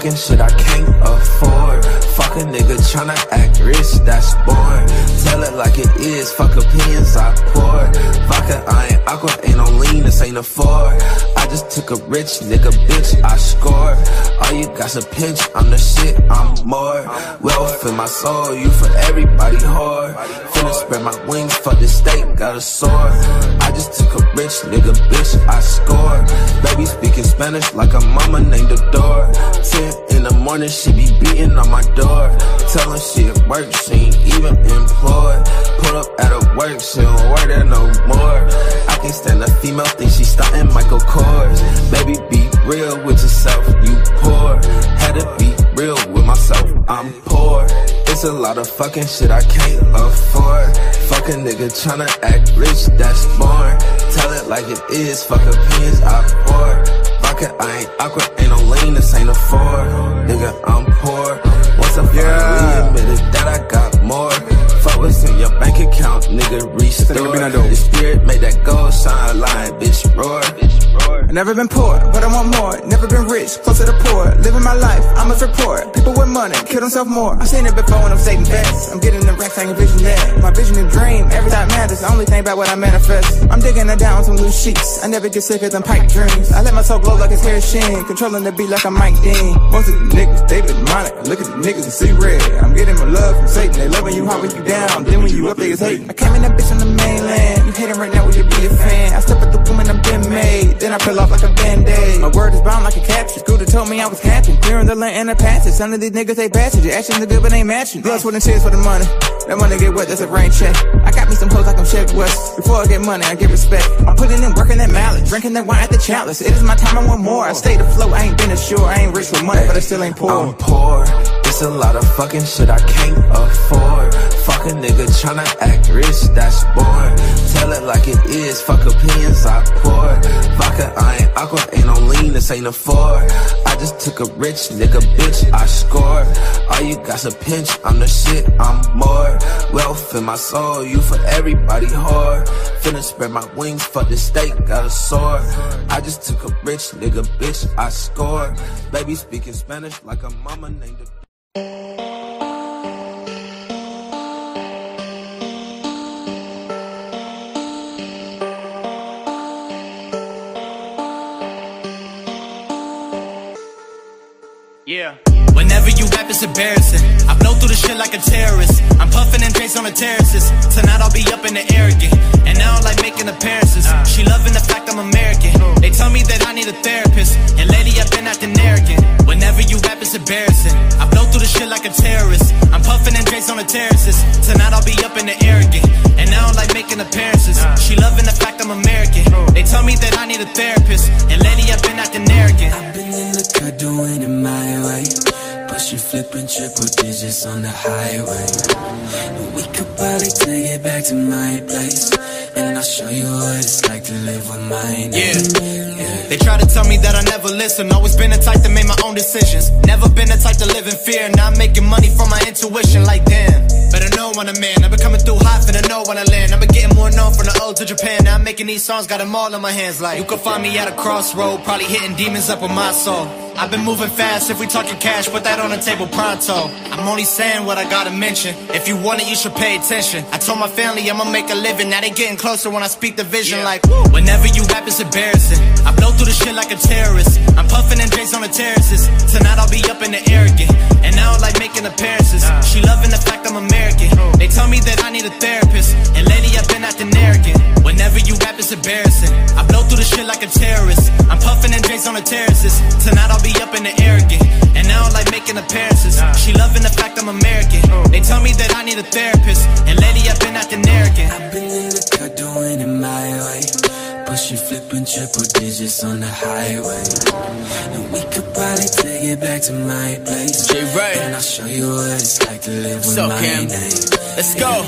fucking shit I can't afford. Fuck a nigga tryna act rich, that's boring. Tell it like it is, fuck opinions I pour. Vodka, I ain't aqua, ain't no lean, this ain't a Ford. I just took a rich nigga, bitch, I scored. All you got's a pinch, I'm the shit, I'm more. Wealth in my soul, you for everybody whore. Finna spread my wings, fuck the state, got a sword. I just took a rich nigga, bitch, I scored. Baby speaking Spanish like a mama named Adore. 10 in the morning, she be beating on my door. Tell her she at work, she ain't even employed. Pull up at her work, she don't work there no more. I can't stand a female, think she starting Michael Kors. Baby, be real with yourself, you poor. Had to be real with myself, I'm poor. It's a lot of fucking shit I can't afford. Fuck a nigga tryna act rich, that's boring. Tell it like it is, fuck opinions I pour. Vodka, I ain't aqua, ain't no lean, this ain't a Ford. Nigga, I'm poor. Once I finally admitted that I got more. Fuck what's in your bank account, nigga, restore. The spirit made that gold shine, lying, bitch, roar. I never been poor, but I want more. Never been rich, close to the poor. Living my life, I'm a report. People with money, kill themselves more. I've seen it before when I'm saving bets. I'm getting the racks, I can vision that. My vision and dream, every time matters. The only thing about what I manifest. I'm digging it down some loose sheets. I never get sick of them pipe dreams. I let my soul glow like it's hair sheen. Controlling the beat like I'm Mike Dean. Most of the niggas, they demonic. Look at the niggas and see red. I'm getting my love from Satan. They loving you hard when you down. Then when you up, they is hating. I came in that bitch on the mainland. You hating right now, would you be a fan? I step at the woman, I'm been made. Then I peel off like a band-aid. My word is bound like a capture. Scooter told me I was captain. Clearing the lane and the passage. Some of these niggas, they bastards. Your actions are good, but ain't matching. Blood, sweat, and tears for the money. That money get wet, that's a rain check. I got me some hoes like I'm Chef West. Before I get money, I get respect. I'm putting in work in that mallet. Drinking that wine at the chalice. It is my time, I want more. I stay afloat, I ain't been ashore. I ain't rich with money, but I still ain't poor. I'm poor. It's a lot of fucking shit I can't afford. Fuck a nigga tryna act rich, that's boring. Tell it like it is, fuck opinions I pour. Vodka, I ain't aqua, ain't no lean, this ain't a Ford. I just took a rich nigga, bitch, I scored. All you got's a pinch, I'm the shit, I'm more. Wealth in my soul, you for everybody whore. Finna spread my wings, fuck the state, got a sword. I just took a rich nigga, bitch, I scored. Baby speaking Spanish like a mama named a Yeah. Whenever you rap, it's embarrassing. I blow through the shit like a terrorist. I'm puffing and drinks on the terraces. Tonight I'll be up in the air again. And now I like making appearances. She loving the fact I'm American. They tell me that I need a therapist. And lately I've been acting arrogant. Whenever you rap, it's embarrassing. I blow through the shit like a terrorist. I'm puffing and drinks on the terraces. Tonight I'll be up in the air again. And now I like making appearances. She loving the fact I'm American. They tell me that I need a therapist. And lately I've been acting arrogant. I've been in the cut doing it my way. Pushing, flipping triple digits on the highway. And we could probably take it back to my place. And I'll show you what it's like to live with my name. Yeah. They try to tell me that I never listen. Always been the type to make my own decisions. Never been the type to live in fear. Now I'm making money from my intuition. Like damn, better know when I'm in. I've been coming through hot, finna know when I land. I've been getting more known from the old to Japan. Now I'm making these songs, got them all in my hands. Like you could find me at a crossroad, probably hitting demons up with my soul. I've been moving fast, if we talking cash, put that on the table pronto. I'm only saying what I gotta mention. If you want it, you should pay attention. I told my family I'ma make a living. Now they getting closer when I speak the vision. Like, whenever you rap, it's embarrassing. I blow through the shit like a terrorist. I'm puffing and drinks on the terraces. Tonight I'll be up in the air again. And now I like making appearances. She loving the fact I'm American. They tell me that I need a therapist. And lately I've been acting arrogant. Whenever you rap, it's embarrassing. I blow through the shit like a terrorist. I'm puffing and drinks on the terraces. Tonight I'll be up in the air again. And now I like making appearances. She loving the fact I'm American. They tell me that I need a therapist. And lately I've been acting arrogant. I've been in the cut doing it my way. Pushing, flipping triple digits on the highway. And we could probably take it back to my place. And I'll show you what it's like to live with my name. Let's go.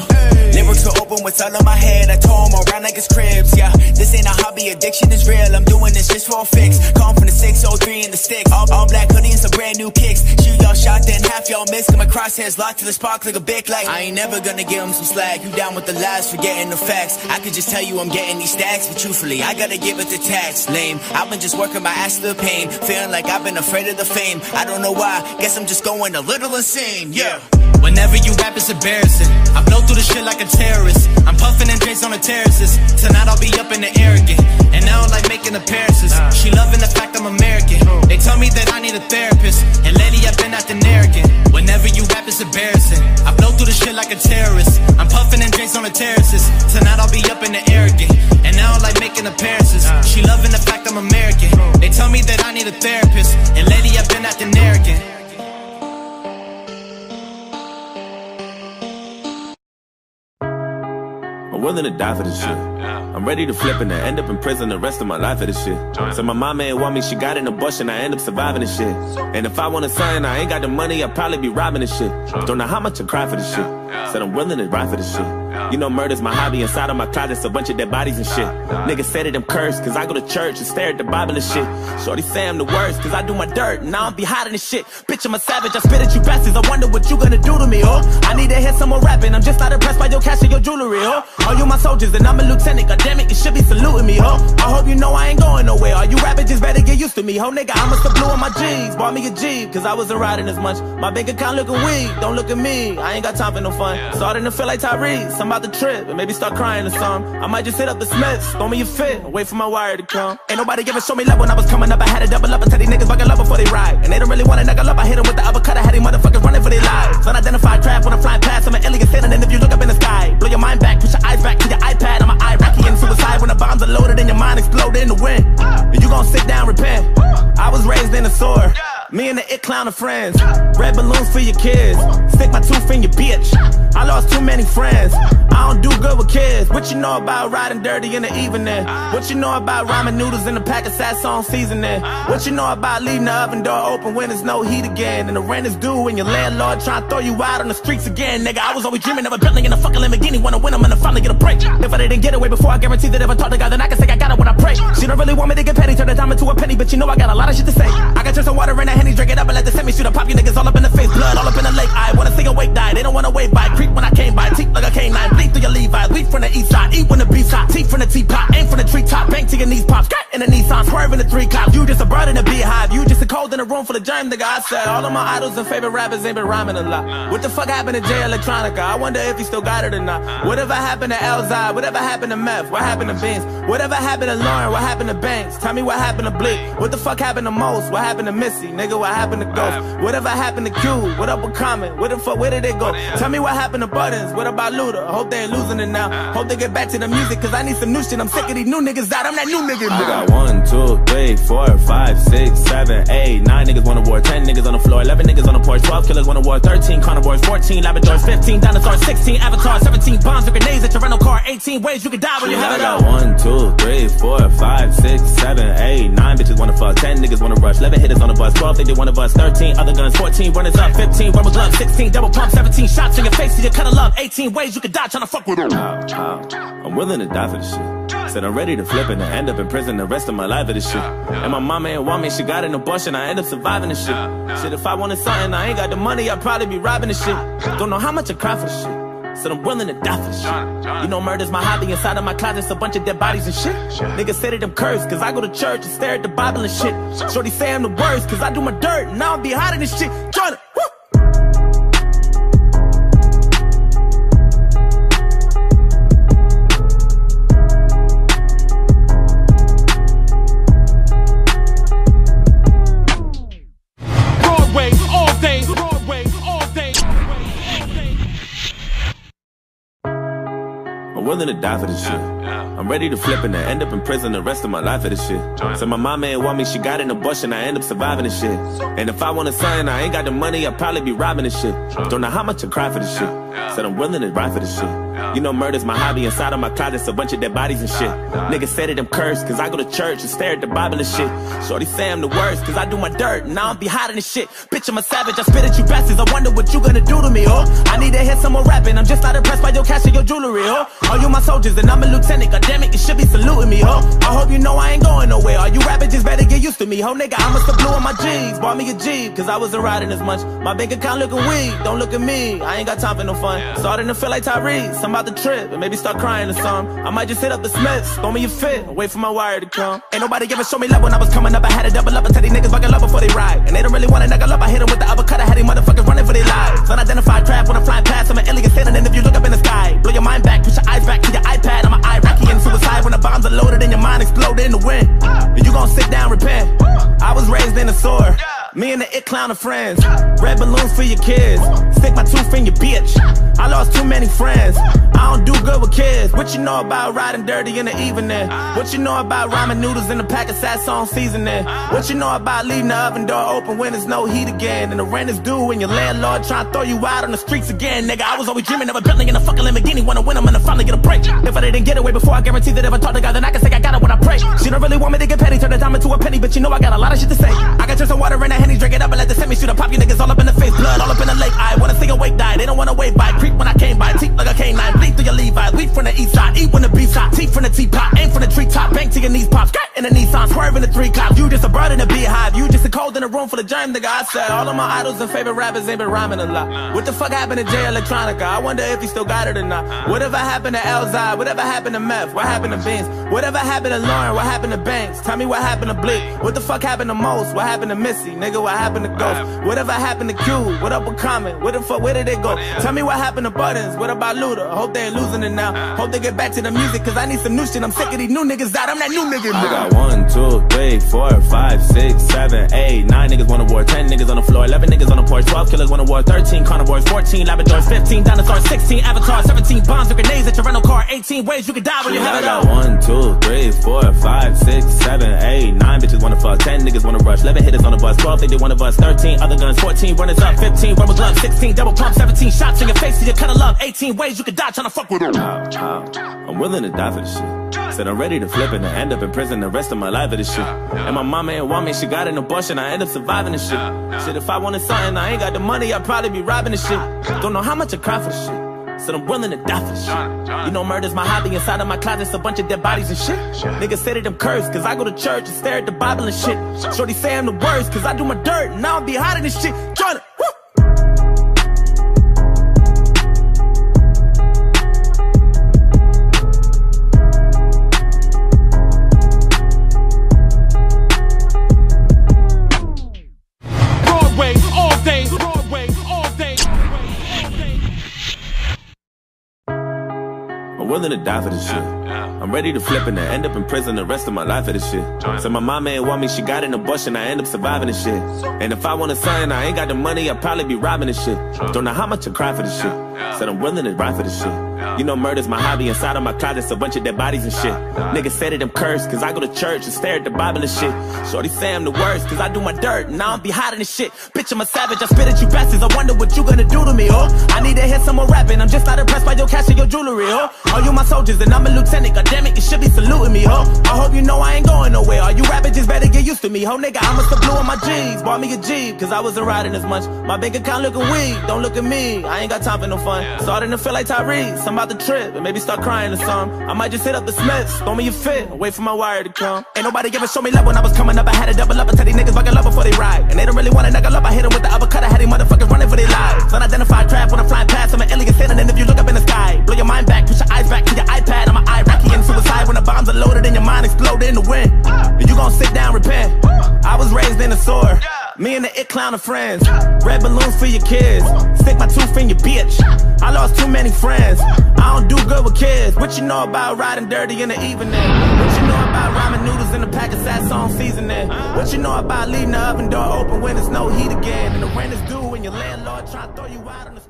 Lyrics are open, what's all in my head. I told them around like it's cribs, yeah. This ain't a hobby, addiction is real. I'm doing this just for a fix. Come from the 603 in the sticks. All black hoodie and some brand new kicks. Shoot y'all shot, then half y'all miss. Got my crosshairs locked to the spark like a big light. I ain't never gonna give them some slack. You down with the lies, forgetting the facts. I could just tell you I'm getting these stacks, but truthfully money, I gotta give it to tax. Lame, I've been just working my ass to the pain. Feeling like I've been afraid of the fame. I don't know why, guess I'm just going a little insane, yeah. Whenever you rap, it's embarrassing. I blow through the shit like a terrorist. I'm puffing and drinks on the terraces. Tonight I'll be up in the air again. And I don't like making appearances. She loving the fact I'm American. They tell me that I need a therapist. And lately I've been acting arrogant. Whenever you rap, it's embarrassing. I blow through the shit like a terrorist. I'm puffing and drinks on the terraces. Tonight I'll be up in the air again. And I don't like making appearances. She loving the fact I'm American. They tell me that I need a therapist. And lately I've been acting arrogant. I'm willing to die for this shit. I'm ready to flip and end up in prison the rest of my life for this shit. So my mama ain't want me, she got in a bush and I end up surviving this shit. And if I want a son, I ain't got the money, I'd probably be robbing this shit. Don't know how much I cry for this shit. Said I'm willing to ride for this shit. You know murder's my hobby, inside of my closet's a bunch of dead bodies and shit. Niggas said that I'm cursed, cause I go to church and stare at the Bible and shit. Shorty say I'm the worst, cause I do my dirt, and I don't be hiding this shit. Bitch, I'm a savage, I spit at you bastards, I wonder what you gonna do to me, oh. I need to hear some more rapping, I'm just not impressed by your cash and your jewelry, oh. All you my soldiers, and I'm a lieutenant, goddammit, you should be saluting me, oh. I hope you know I ain't going nowhere, all you rappers just better get used to me, ho. Nigga, I must have blew on my G's, bought me a Jeep, cause I wasn't riding as much. My bank account looking weak, don't look at me, I ain't got time for no fun. Starting to feel like Tyrese, I'm about to trip, and maybe start crying or something. I might just hit up the Smiths, throw me a fit, wait for my wire to come. Ain't nobody ever show me love when I was coming up. I had to double up and tell these niggas buckle up before they ride. And they don't really wanna knuckle up, I hit them with the uppercut. I had these motherfuckers running for their lives. Unidentified craft when I'm flying past, I'm an alien standing if you look up in the sky. Blow your mind back, push your eyes back to your iPad. I'm an Iraqi and suicide when the bombs are loaded and your mind exploded in the wind. And you gon' sit down, repent. I was raised in a sword. Me and the it clown are friends. Red balloons for your kids. Stick my tooth in your bitch. I lost too many friends. I don't do good with kids. What you know about riding dirty in the evening? What you know about ramen noodles in a pack of Sasson seasoning? What you know about leaving the oven door open when there's no heat again? And the rent is due and your landlord trying to throw you out on the streets again. Nigga, I was always dreaming of a building in a fucking Lamborghini. Wanna win them and I finally get a break. If I didn't get away before, I guarantee that if I talk to God, then I can say I got it when I pray. She don't really want me to get petty, turn a dime into a penny, but you know I got a lot of shit to say. I got just some water in a Henny, drink it up and let the semi shoot a pop you niggas all up in the face. Blood all up in the lake. I wanna see a wake die. They don't wanna wave by. Creep when I came by. Teeth like a canine. Bleed through your Levi's. Weed from the east side. Eat when the beef hot. Teeth from the teapot. Aim from the treetop. Bang to your knees pop. Skirt in the Nissan. Swerve in the 3 cops. You just a bird in a beehive. You just a cold in a room full of germ, nigga. I said all of my idols and favorite rappers ain't been rhyming a lot. What the fuck happened to Jay Electronica? I wonder if he still got it or not. Whatever happened to Elzai? Whatever happened to Meth? What happened to Beans? Whatever happened to Lauren? What happened to Banks? Tell me what happened to Bleak? What the fuck happened to Most? What happened to Missy? Nigga, what happened to Ghost? Whatever happened to Q? What up with Common? Where the fuck, where did they go? Tell me what happened to Buttons? What about Luda? I hope they ain't losing it now. Hope they get back to the music, cause I need some new shit. I'm sick of these new niggas out. I'm that new nigga. I got 1, 2, 3, 4, 5, 6, 7, 8, 9 niggas on the war, 10 niggas on the floor, 11 niggas on the porch, 12 killers on the war, 13 carnivores, 14 Labradors, 15 dinosaurs, 16 avatars, 17 bombs and grenades at your rental car, 18 ways you can die when you have it all. I got 1, 2, 3, 4, 5, 6, 7, 8, 9 bitches wanna fuck, 10 niggas wanna rush, 11 hitters on the bus, 12 they did one of us, 13 other guns, 14 runners up, 15 rubber gloves, 16 double pump, 17 shots in your face till you cut a love, 18 ways you can die trying to fuck with them. I'm willing to die for this shit. Said I'm ready to flip and end up in prison the rest of my life for this shit. And my mama ain't want me, she got in a bush and I end up surviving this shit. Shit, if I wanted something, I ain't got the money, I'd probably be robbing this shit. Don't know how much I cry for this shit. Said I'm willing to die for this shit. You know murder's my hobby, inside of my closet's a bunch of dead bodies and shit. Niggas say that I'm cursed, cause I go to church and stare at the Bible and shit. Shorty say I'm the worst, cause I do my dirt and I don't be hiding this shit. Join it. I'm willing to die for this shit. I'm ready to flip and end up in prison the rest of my life for this shit. So my mama ain't want me, she got in a bush and I end up surviving this shit. And if I want a son, I ain't got the money, I'd probably be robbing this shit. Don't know how much I cry for this shit. Said I'm willing to ride for this shit. You know murder's my hobby, inside of my closet's a bunch of dead bodies and shit. Niggas say that I'm cursed, cause I go to church and stare at the Bible and shit. Shorty say I'm the worst, cause I do my dirt and I don't be hiding this shit. Bitch, I'm a savage, I spit at you bastards, I wonder what you gonna do to me, oh. I need to hear some more rapping, I'm just not impressed by your cash and your jewelry, oh. All you my soldiers and I'm a lieutenant. lieutenant, goddammit, you should be saluting me, ho. I hope you know I ain't going nowhere. All you rappers just better get used to me, ho. Nigga, I must have blew on my G's, bought me a Jeep, cause I wasn't riding as much. My bank account looking weak, don't look at me, I ain't got time for no fun. Starting to feel like Tyrese, I'm about to trip, and maybe start crying or something. I might just hit up the Smiths, throw me a fit, wait for my wire to come. Ain't nobody ever show me love when I was coming up, I had to double up and tell these niggas fucking love before they ride. And they don't really wanna knuckle up, I hit them with the uppercut, I had these motherfuckers running for their lives. Unidentified trap when I'm flying past, I'm an alien standing, and if you look up in the sky, blow your mind back, push your eyes back to your iPad, I'm an Iraqi and suicide when the bombs are loaded and your mind exploded in the wind. And you gon' sit down, repent. I was raised in a sewer. Me and the it clown are friends. Red balloons for your kids. Stick my tooth in your bitch. I lost too many friends. I don't do good with kids. What you know about riding dirty in the evening? What you know about ramen noodles in a pack of Sasson seasoning? What you know about leaving the oven door open when there's no heat again? And the rent is due and your landlord trying to throw you out on the streets again. Nigga, I was always dreaming of a building in a fucking Lamborghini. Wanna win, I'm gonna finally get a break. If I didn't get away before, I guarantee that if I talk to God, then I can say I got it when I pray. She don't really want me to get petty, turn the dime into a penny, but you know I got a lot of shit to say. I got just some water in a Henny, drink it up and let the semi shoot. Pop you niggas all up in the face, blood all up in the lake. I wanna see awake die, they don't wanna wave by. Creep when I came by, teeth like a canine, bleed through your Levi's. Weed from the east side, eat when the beef's hot. Teeth from the teapot, aim from the treetop, bank to your knees pop. Skirt in the Nissan, swerve in the 3 cops. You just a bird in a beehive, you just a cold in a room full of germs, nigga. I said all of my idols and favorite rappers ain't been rhyming a lot. What the fuck happened to Jay Electronica? I wonder if he still got it or not. Whatever happened to Elzai? Whatever happened to Meth? What happened to Vince? Whatever happened to Lauren? What happened to Banks? Tell me what happened to Blick? What the fuck happened to Most? What happened to Missy? Nigga, what happened to Ghost? Whatever happened to Q? What up with Common? Where the fuck, where did they go? Tell me what happened to Buttons? What about Luda? I hope they ain't losing it now. Hope they get back to the music, cause I need some new shit. I'm sick of these new niggas out. I'm that new nigga. I got 1, 2, 3, 4, 5, 6, 7, 8, 9 niggas wanna war, 10 niggas on the floor, 11 niggas on the porch, 12 killers wanna war, 13 carnivores, 14 Labradors, 15 dinosaurs, 16 avatars, 17 bombs or grenades at your rental car, 18 ways you can die when you have it all. I got 1, 2, 3, 4, 5, 6, 7, 8, 9 bitches wanna fuck, 10 niggas wanna rush, 11 hitters on the bus, 12 think they wanna bust, 13 other guns, 14 runners up, 15 rubber gloves, 16 double pump, 17 shots in your face to your cut of love, 18 ways you can die tryna fuck with them. I'm willing to die for this shit. Said I'm ready to flip and end up in prison the rest of my life for this shit. And my mama ain't want me, she got an abortion, I end up surviving this shit. Shit, if I wanted something, I ain't got the money, I'd probably be robbing this shit. Don't know how much I cry for this shit. Said I'm willing to die for this shit. You know murder's my hobby, inside of my closet's a bunch of dead bodies and shit. Niggas say that I'm cursed, cause I go to church and stare at the Bible and shit. Shorty say I'm the worst, cause I do my dirt, and I don't be hiding this shit. Tryna, woo! I'm willing to die for this shit. I'm ready to flip and end up in prison the rest of my life for this shit. Said my mama ain't want me, she got an abortion, I end up surviving this shit. And if I wanted something, I ain't got the money, I'd probably be robbing this shit. Don't know how much I cry for this shit. Said I'm willing to ride for this shit. You know murder's my hobby, inside of my closet's a bunch of dead bodies and shit. Niggas say that I'm cursed, cause I go to church and stare at the Bible and shit. Shorty say I'm the worst, cause I do my dirt, and I don't be hiding this shit. Bitch, I'm a savage, I spit at you bastards, I wonder what you gonna do to me, oh. I need to hear some more rapping, I'm just not impressed by your cash and your jewelry, oh. All you my soldiers, and I'm a lieutenant, goddammit, you should be saluting me, oh. I hope you know I ain't going nowhere, all you rappers just better get used to me, ho. Nigga, I must have blew on my G's, bought me a Jeep, cause I wasn't riding as much. My bank account looking weak, don't look at me, I ain't got time for no fun. Starting to feel like Tyrese, I'm about to trip, and maybe start crying or something. I might just hit up the Smiths, throw me a fit, wait for my wire to come. Ain't nobody ever show me love when I was coming up, I had to double up and tell these niggas fucking love before they ride. And they don't really wanna knuckle up, I hit them with the uppercut, I had these motherfuckers running for their lives. Unidentified trap when I'm flying past, I'm an alien standing, and if you look up in the sky, blow your mind back, push your eyes back to your iPad, I'm an Iraqi and suicide when the bombs are loaded and your mind exploded in the wind. And you gon' sit down, repent. I was raised in a sewer. Me and the it clown are friends. Red balloons for your kids. Stick my tooth in your bitch. I lost too many friends. I don't do good with kids. What you know about riding dirty in the evening? What you know about ramen noodles in a pack of Sasson seasoning? What you know about leaving the oven door open when there's no heat again? And the rent is due and your landlord trying to throw you out on the